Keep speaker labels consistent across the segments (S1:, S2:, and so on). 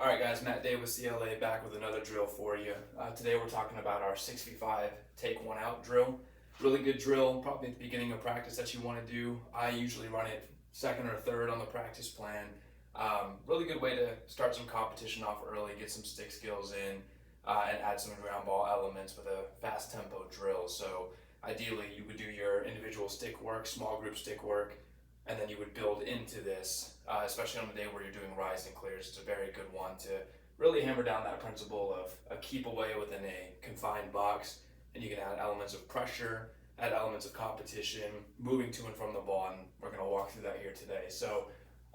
S1: All right, guys, Matt Day with CLA back with another drill for you. Today we're talking about our 6v5 take one out drill. Really good drill, probably at the beginning of practice that you want to do. I usually run it second or third on the practice plan. Really good way to start some competition off early, get some stick skills in, and add some ground ball elements with a fast tempo drill. So ideally you would do your individual stick work, small group stick work, and then you would build into this, especially on the day where you're doing rise and clears. It's a very good one to really hammer down that principle of a keep away within a confined box, and you can add elements of pressure, add elements of competition, moving to and from the ball, and we're going to walk through that here today. So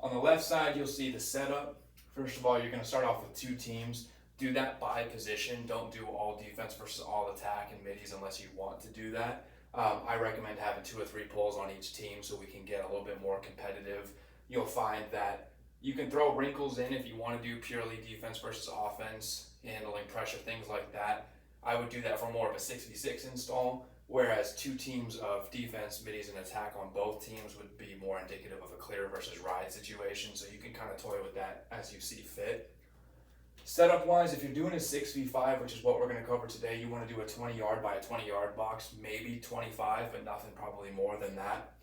S1: on the left side, you'll see the setup. First of all, you're going to start off with two teams. Do that by position. Don't do all defense versus all attack and middies unless you want to do that. I recommend having 2 or 3 pulls on each team so we can get a little bit more competitive. You'll find that you can throw wrinkles in if you want to do purely defense versus offense, handling pressure, things like that. I would do that for more of a 6v6 install, whereas 2 teams of defense, middies, and attack on both teams would be more indicative of a clear versus ride situation, so you can kind of toy with that as you see fit. Setup wise, if you're doing a 6v5, which is what we're going to cover today, you want to do a 20-yard by a 20-yard box, maybe 25, but nothing probably more than that.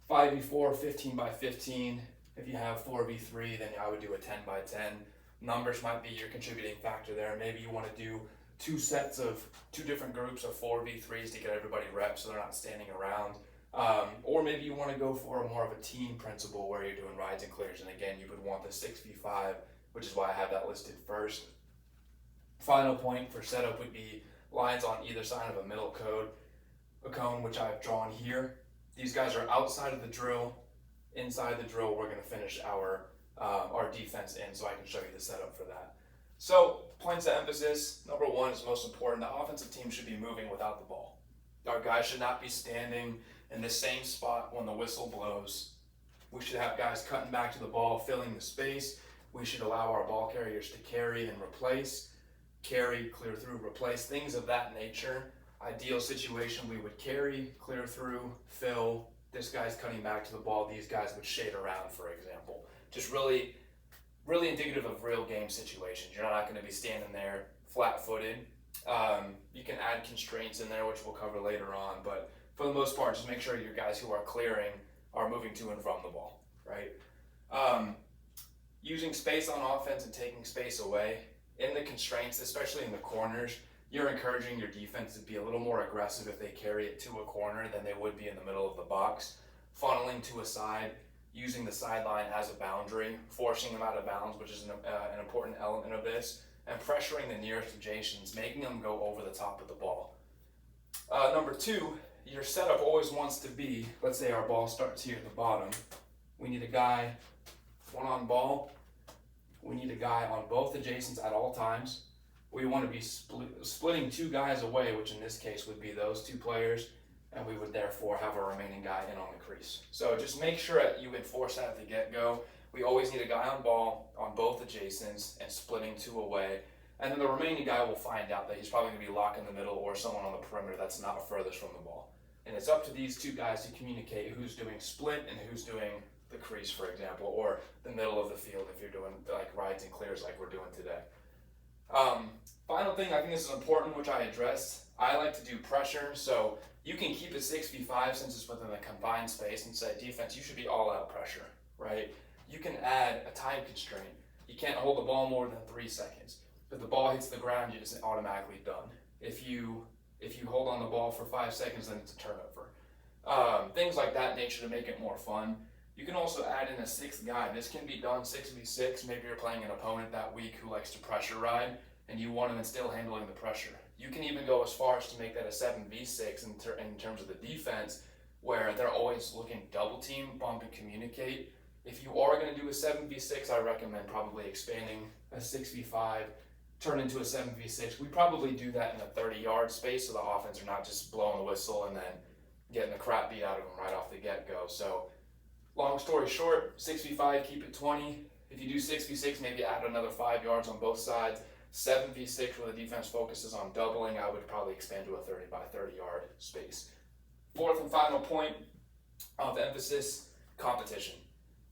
S1: 5v4, 15 by 15. If you have 4v3, then I would do a 10 by 10. Numbers might be your contributing factor there. Maybe you want to do 2 sets of 2 different groups of 4v3s to get everybody reps so they're not standing around. Or maybe you want to go for more of a team principle where you're doing rides and clears, and again, you would want the 6v5, which is why I have that listed first. Final point for setup would be lines on either side of a middle cone, which I've drawn here. These guys are outside of the drill. Inside the drill, we're going to finish our defense in, so I can show you the setup for that. So, points of emphasis. Number 1 is most important. The offensive team should be moving without the ball. Our guys should not be standing in the same spot when the whistle blows. We should have guys cutting back to the ball, filling the space. We should allow our ball carriers to carry and replace, carry, clear through, replace, things of that nature. Ideal situation, we would carry, clear through, fill. This guy's cutting back to the ball. These guys would shade around, for example. Just really indicative of real game situations. You're not going to be standing there flat-footed. You can add constraints in there, which we'll cover later on. But for the most part, just make sure your guys who are clearing are moving to and from the ball, right? Using space on offense and taking space away. In the constraints, especially in the corners, you're encouraging your defense to be a little more aggressive if they carry it to a corner than they would be in the middle of the box. Funneling to a side, using the sideline as a boundary, forcing them out of bounds, which is an important element of this, and pressuring the nearest adjacents, making them go over the top of the ball. Number 2, your setup always wants to be, let's say our ball starts here at the bottom. We need a guy, 1 on ball. We need a guy on both adjacents at all times. We want to be splitting 2 guys away, which in this case would be those 2 players, and we would therefore have a remaining guy in on the crease. So just make sure that you enforce that at the get-go. We always need a guy on ball on both adjacents and splitting 2 away. And then the remaining guy will find out that he's probably going to be locked in the middle or someone on the perimeter that's not furthest from the ball. And it's up to these 2 guys to communicate who's doing split and who's doing the crease, for example, or the middle of the field if you're doing like rides and clears like we're doing today. Final thing, I think this is important, which I addressed. I like to do pressure, so you can keep it 6v5 since it's within the confined space and say defense, you should be all out pressure, right? You can add a time constraint. You can't hold the ball more than 3 seconds. If the ball hits the ground, it's automatically done. If you hold on the ball for 5 seconds, then it's a turnover. Things like that nature to make it more fun. You can also add in a 6th guy. This can be done 6v6. Maybe you're playing an opponent that week who likes to pressure ride, and you want them still handling the pressure. You can even go as far as to make that a 7v6 in terms of the defense, where they're always looking double team, bump, and communicate. If you are going to do a 7v6, I recommend probably expanding a 6v5, turn into a 7v6. We probably do that in a 30-yard space, so the offense are not just blowing the whistle and then getting the crap beat out of them right off the get-go. So long story short, 6v5, keep it 20. If you do 6v6, maybe add another 5 yards on both sides. 7v6, where the defense focuses on doubling, I would probably expand to a 30 by 30 yard space. 4th and final point of emphasis, competition.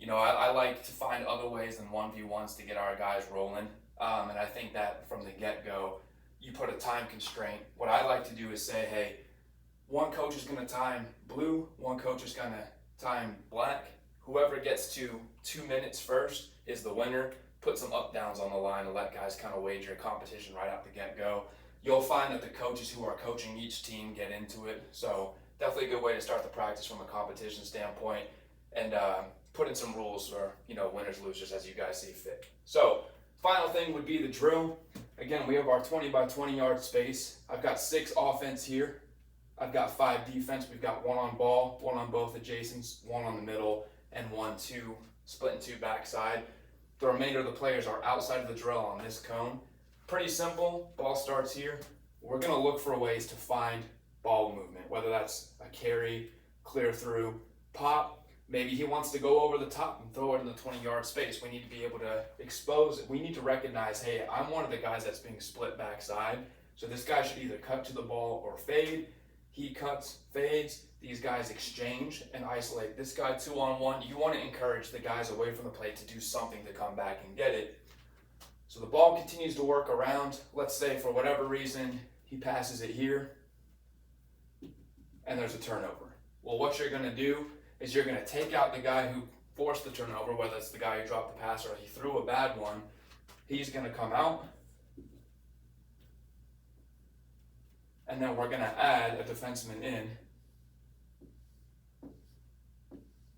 S1: I like to find other ways than 1v1s to get our guys rolling. And I think that from the get-go, you put a time constraint. What I like to do is say, hey, one coach is going to time blue, one coach is going to time black. Whoever gets to 2 minutes first is the winner. Put some up-downs on the line and let guys kind of wager a competition right out the get-go. You'll find that the coaches who are coaching each team get into it. So definitely a good way to start the practice from a competition standpoint, and put in some rules for winners, losers as you guys see fit. So final thing would be the drill. Again, we have our 20 by 20 yard space. I've got 6 offense here. I've got 5 defense. We've got 1 on ball, 1 on both adjacents, 1 on the middle, and 1, 2, split and 2 backside. The remainder of the players are outside of the drill on this cone. Pretty simple. Ball starts here. We're going to look for ways to find ball movement, whether that's a carry, clear through, pop. Maybe he wants to go over the top and throw it in the 20-yard space. We need to be able to expose it. We need to recognize, hey, I'm one of the guys that's being split backside. So this guy should either cut to the ball or fade. He cuts, fades. These guys exchange and isolate. This guy 2-on-1. You want to encourage the guys away from the plate to do something to come back and get it. So the ball continues to work around. Let's say for whatever reason, he passes it here and there's a turnover. Well, what you're going to do is you're going to take out the guy who forced the turnover, whether it's the guy who dropped the pass or he threw a bad one. He's going to come out. And then we're going to add a defenseman in.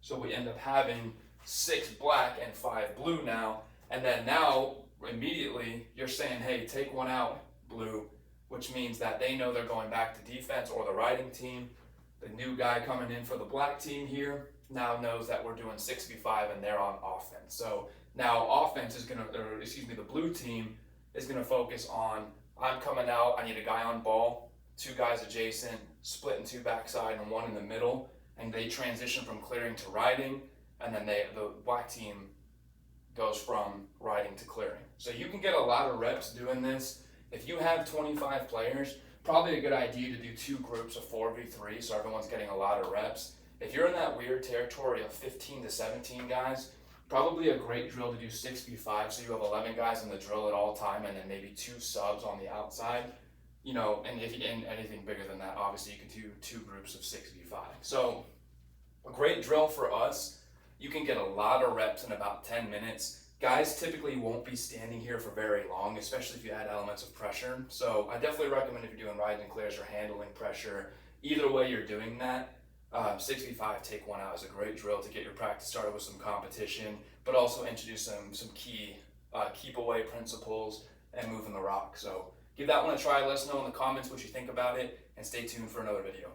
S1: So we end up having 6 black and 5 blue now. And then now, immediately, you're saying, hey, take 1 out, blue, which means that they know they're going back to defense or the riding team. The new guy coming in for the black team here now knows that we're doing 6v5 and they're on offense. So now offense is the blue team is going to focus on, I'm coming out, I need a guy on ball, 2 guys adjacent, split in 2 backside and 1 in the middle, and they transition from clearing to riding, and then the black team goes from riding to clearing. So you can get a lot of reps doing this. If you have 25 players, probably a good idea to do 2 groups of 4v3 so everyone's getting a lot of reps. If you're in that weird territory of 15 to 17 guys, probably a great drill to do 6v5 so you have 11 guys in the drill at all time and then maybe 2 subs on the outside. And if you get anything bigger than that, obviously you can do 2 groups of 6v5. So a great drill for us, you can get a lot of reps in about 10 minutes. Guys typically won't be standing here for very long, especially if you add elements of pressure. So I definitely recommend if you're doing rides and clears or handling pressure, either way you're doing that, 6v5, take 1 out is a great drill to get your practice started with some competition, but also introduce some key keep away principles and moving the rock. So give that one a try. Let us know in the comments what you think about it, and stay tuned for another video.